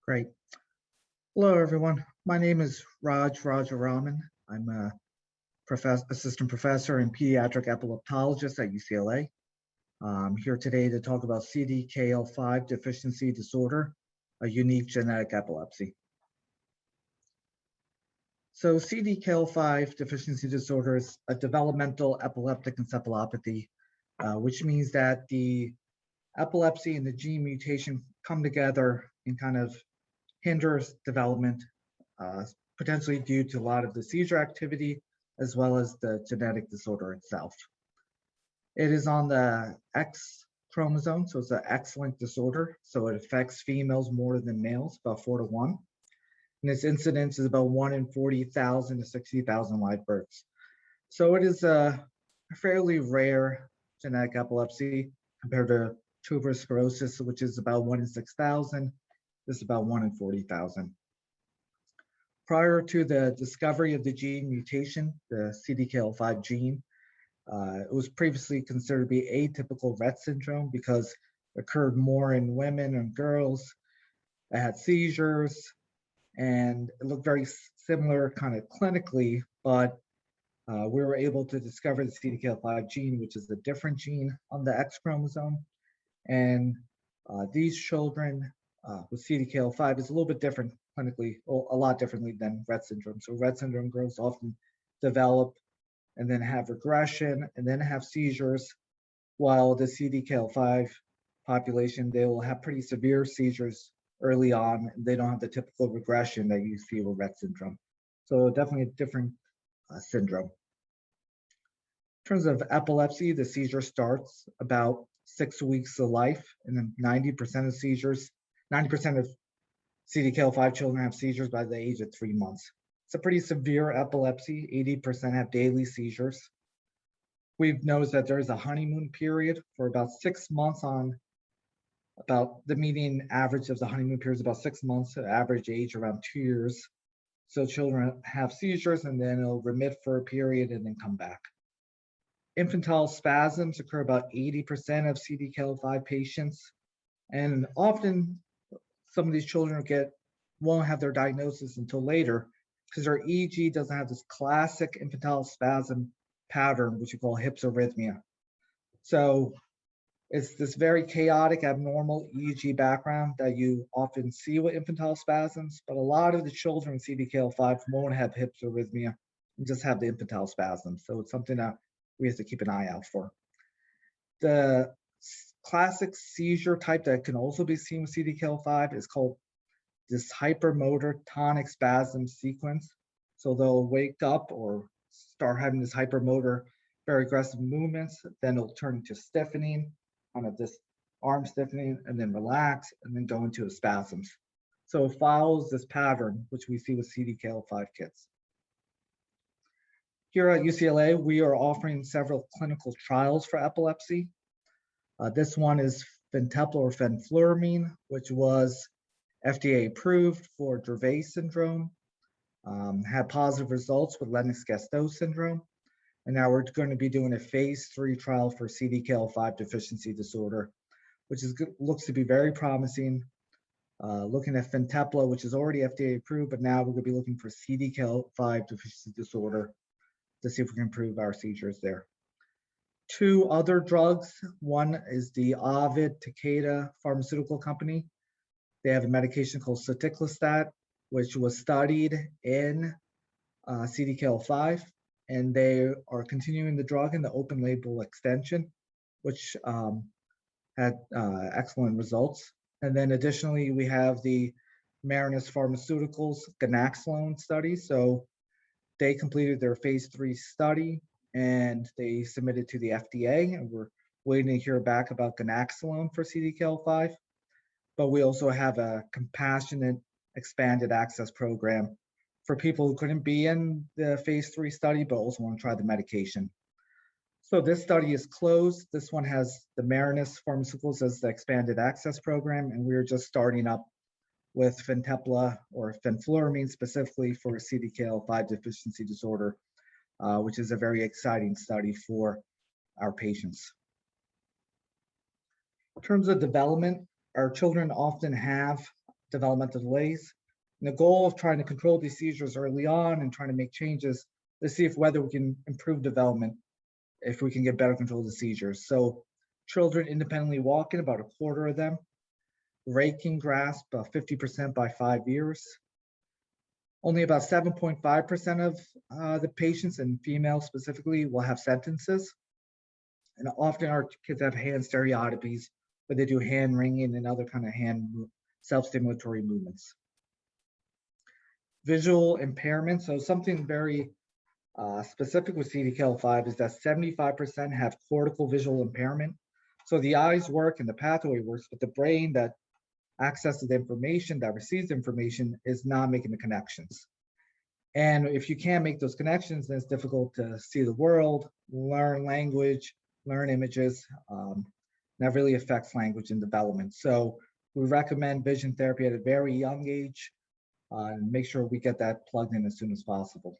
Great. Hello, everyone. My name is Raj Rajaraman. I'm a assistant professor and pediatric epileptologist at UCLA. I'm here today to talk about CDKL5 deficiency disorder, a unique genetic epilepsy. So CDKL5 deficiency disorder is a developmental epileptic encephalopathy, which means that the epilepsy and the gene mutation come together and kind of hinders development, potentially due to a lot of the seizure activity, as well as the genetic disorder itself. It is on the X chromosome, so it's an X-linked disorder. So it affects females more than males, about 4 to 1. And its incidence is about 1 in 40,000 to 60,000 live births. So it is a fairly rare genetic epilepsy compared to tuberous sclerosis, which is about 1 in 6,000. This is about 1 in 40,000. Prior to the discovery of the gene mutation, the CDKL5 gene, it was previously considered to be atypical Rett syndrome because it occurred more in women and girls that had seizures, and it looked very similar kind of clinically, but we were able to discover the CDKL5 gene, which is a different gene on the X chromosome. And these children with CDKL5 is a little bit different clinically, a lot differently than Rett syndrome. So Rett syndrome girls often develop and then have regression and then have seizures, while the CDKL5 population, they will have pretty severe seizures early on. And they don't have the typical regression that you see with Rett syndrome. So definitely a different syndrome. In terms of epilepsy, the seizure starts about 6 weeks of life, and then 90% of seizures, 90% of CDKL5 children have seizures by the age of 3 months. It's a pretty severe epilepsy. 80% have daily seizures. We've noticed that there is a honeymoon period for about 6 months on about the median average of the honeymoon period is about 6 months, average age around 2 years. So children have seizures and then it'll remit for a period and then come back. Infantile spasms occur about 80% of CDKL5 patients. And often some of these children won't have their diagnosis until later because their EEG doesn't have this classic infantile spasm pattern, which we call hypsarrhythmia. So it's this very chaotic, abnormal EEG background that you often see with infantile spasms, but a lot of the children with CDKL5 won't have hypsarrhythmia and just have the infantile spasms. So it's something that we have to keep an eye out for. The classic seizure type that can also be seen with CDKL5 is called this hypermotor tonic spasm sequence. So they'll wake up or start having this hypermotor, very aggressive movements, then it'll turn into stiffening, kind of this arm stiffening, and then relax, and then go into the spasms. So it follows this pattern, which we see with CDKL5 kids. Here at UCLA, we are offering several clinical trials for epilepsy. This one is Fintepla or fenfluramine, which was FDA approved for Dravet syndrome, had positive results with Lennox-Gastaut syndrome. And now we're going to be doing a phase 3 trial for CDKL5 deficiency disorder, which looks to be very promising. Looking at Fintepla, which is already FDA approved, but now we're going to be looking for CDKL5 deficiency disorder to see if we can improve our seizures there. 2 other drugs. One is the Ovid Takeda pharmaceutical company. They have a medication called soticlestat, which was studied in CDKL5, and they are continuing the drug in the open label extension, which had excellent results. And then additionally, we have the Marinus Pharmaceuticals ganaxolone study. So they completed their phase 3 study and they submitted to the FDA, and we're waiting to hear back about ganaxolone for CDKL5. But we also have a compassionate expanded access program for people who couldn't be in the phase 3 study, but also want to try the medication. So this study is closed. This one has the Marinus Pharmaceuticals as the expanded access program, and we're just starting up with Fintepla or fenfluramine specifically for CDKL5 deficiency disorder, which is a very exciting study for our patients. In terms of development, our children often have developmental delays. And the goal of trying to control these seizures early on and trying to make changes to see if whether we can improve development, if we can get better control of the seizures. So children independently walking, about a quarter of them, raking grasp, 50% by 5 years. Only about 7.5% of the patients, and females specifically, will have sentences. And often our kids have hand stereotypies, where they do hand wringing and other kind of hand self-stimulatory movements. Visual impairment, so something very specific with CDKL5 is that 75% have cortical visual impairment. So the eyes work and the pathway works, but the brain that accesses the information, that receives information, is not making the connections. And if you can't make those connections, then it's difficult to see the world, learn language, learn images. That really affects language and development. So we recommend vision therapy at a very young age, and make sure we get that plugged in as soon as possible.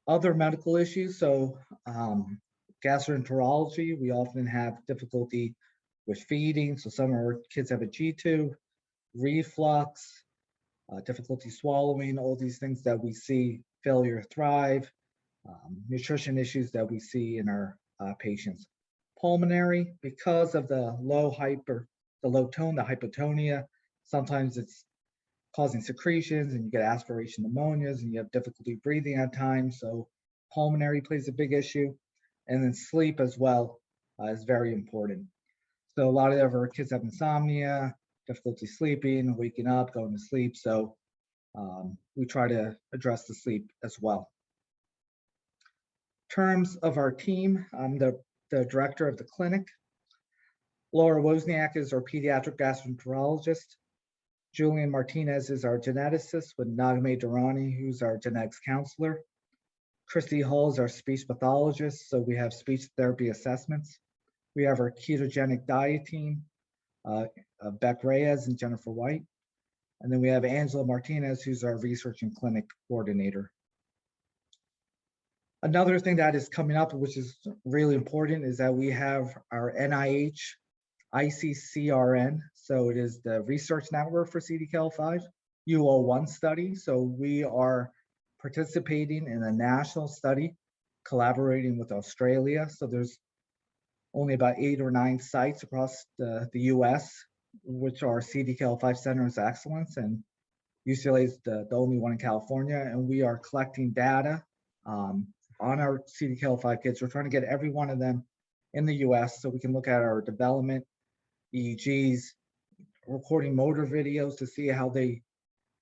Other medical issues, so gastroenterology, we often have difficulty with feeding. So some of our kids have a G-tube, reflux, difficulty swallowing, all these things that we see, failure to thrive, nutrition issues that we see in our patients. Pulmonary, because of the low tone, the hypotonia, sometimes it's causing secretions and you get aspiration pneumonias and you have difficulty breathing at times. So pulmonary plays a big issue. And then sleep as well is very important. So a lot of our kids have insomnia, difficulty sleeping, waking up, going to sleep. So we try to address the sleep as well. In terms of our team, I'm the director of the clinic. Laura Wozniak is our pediatric gastroenterologist. Julian Martinez is our geneticist, with Nagame Durrani, who's our genetics counselor. Christy Hull is our speech pathologist, so we have speech therapy assessments. We have our ketogenic diet team, Beck Reyes and Jennifer White. And then we have Angela Martinez, who's our research and clinic coordinator. Another thing that is coming up, which is really important, is that we have our NIH ICCRN. So it is the research network for CDKL5 UO1 study. So we are participating in a national study, collaborating with Australia. So there's only about 8 or 9 sites across the US, which are CDKL5 Centers of Excellence, and UCLA is the only one in California. And we are collecting data on our CDKL5 kids. We're trying to get every one of them in the US so we can look at our development, EEGs, recording motor videos to see how they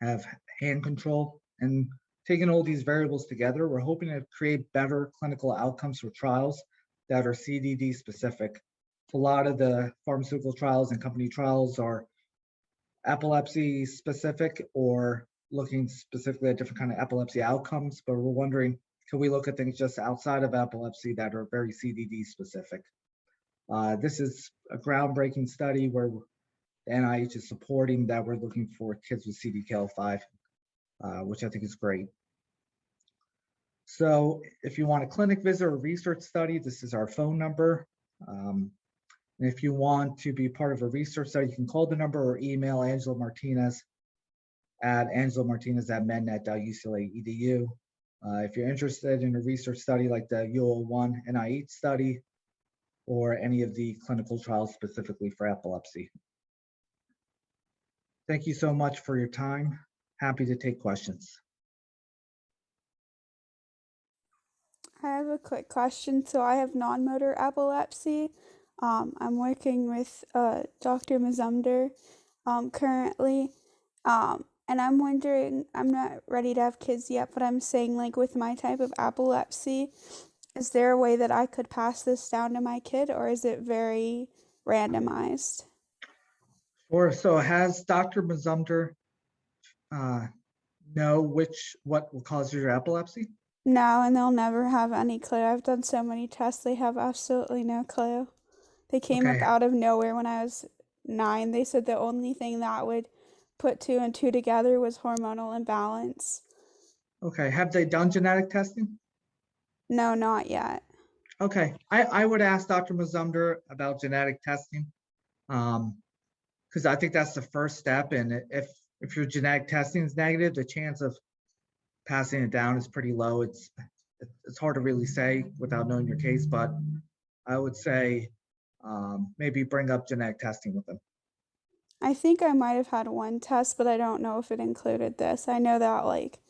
have hand control, and taking all these variables together, we're hoping to create better clinical outcomes for trials that are CDD specific. A lot of the pharmaceutical trials and company trials are epilepsy specific or looking specifically at different kind of epilepsy outcomes, but we're wondering, can we look at things just outside of epilepsy that are very CDD specific? This is a groundbreaking study where the NIH is supporting that we're looking for kids with CDKL5, which I think is great. So if you want a clinic visit or research study, this is our phone number. And if you want to be part of a research study, you can call the number or email Angela Martinez at angelamartinez@mednet.ucla.edu. If you're interested in a research study like the UO1 NIH study or any of the clinical trials specifically for epilepsy. Thank you so much for your time. Happy to take questions. I have a quick question. So I have non-motor epilepsy. I'm working with Dr. Mazumder currently. And I'm wondering, I'm not ready to have kids yet, but I'm saying, like, with my type of epilepsy, is there a way that I could pass this down to my kid, or is it very randomized? Sure. So has Dr. Mazumder know what will cause your epilepsy? No, and they'll never have any clue. I've done so many tests, they have absolutely no clue. They came up Okay. out of nowhere when I was 9. They said the only thing that would put 2 and 2 together was hormonal imbalance. Okay. Have they done genetic testing? No, not yet. Okay. I would ask Dr. Mazumder about genetic testing, because because I think that's the first step. And if your genetic testing is negative, the chance of passing it down is pretty low. It's hard to really say without knowing your case, but I would say maybe bring up genetic testing with them. I think I might have had one test, but I don't know if it included this. I know that like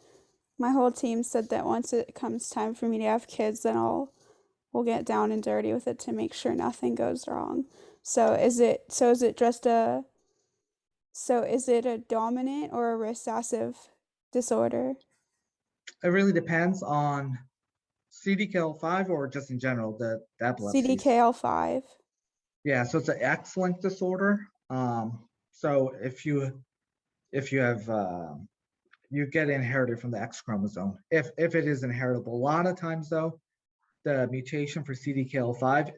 my whole team said that once it comes time for me to have kids, then we'll get down and dirty with it to make sure nothing goes wrong. So is it a dominant or a recessive disorder? It really depends on CDKL5 or just in general, the epilepsies. CDKL5. Yeah, so it's an X-linked disorder. So if you have you get inherited from the X chromosome. If it is inheritable, a lot of times though, the mutation for CDKL5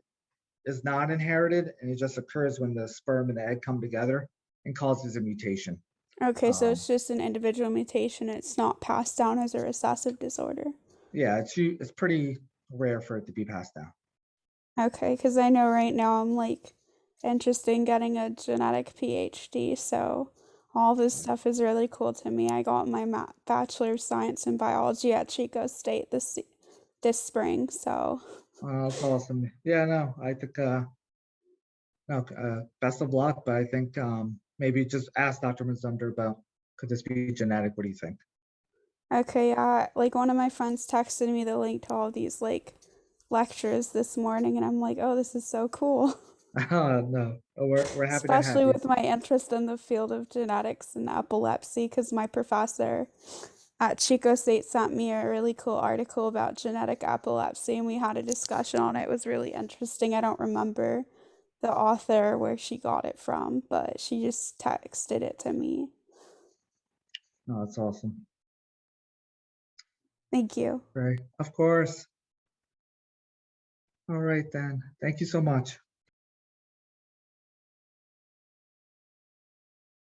is not inherited, and it just occurs when the sperm and the egg come together and causes a mutation. Okay, so it's just an individual mutation. It's not passed down as a recessive disorder. Yeah, it's pretty rare for it to be passed down. Okay, because I know right now I'm like interested in getting a genetic PhD, so all this stuff is really cool to me. I got my Bachelor of Science in Biology at Chico State this spring, so. That's awesome. Yeah, no, I think best of luck, but I think maybe just ask Dr. Mazumder about could this be genetic? What do you think? Okay, like one of my friends texted me the link to all these like lectures this morning, and I'm like, oh, this is so cool. No, we're happy to have Especially you. with my interest in the field of genetics and epilepsy, because my professor at Chico State sent me a really cool article about genetic epilepsy, and we had a discussion on it. It was really interesting. I don't remember the author where she got it from, but she just texted it to me. No, that's awesome. Thank you. Right, of course. All right then. Thank you so much.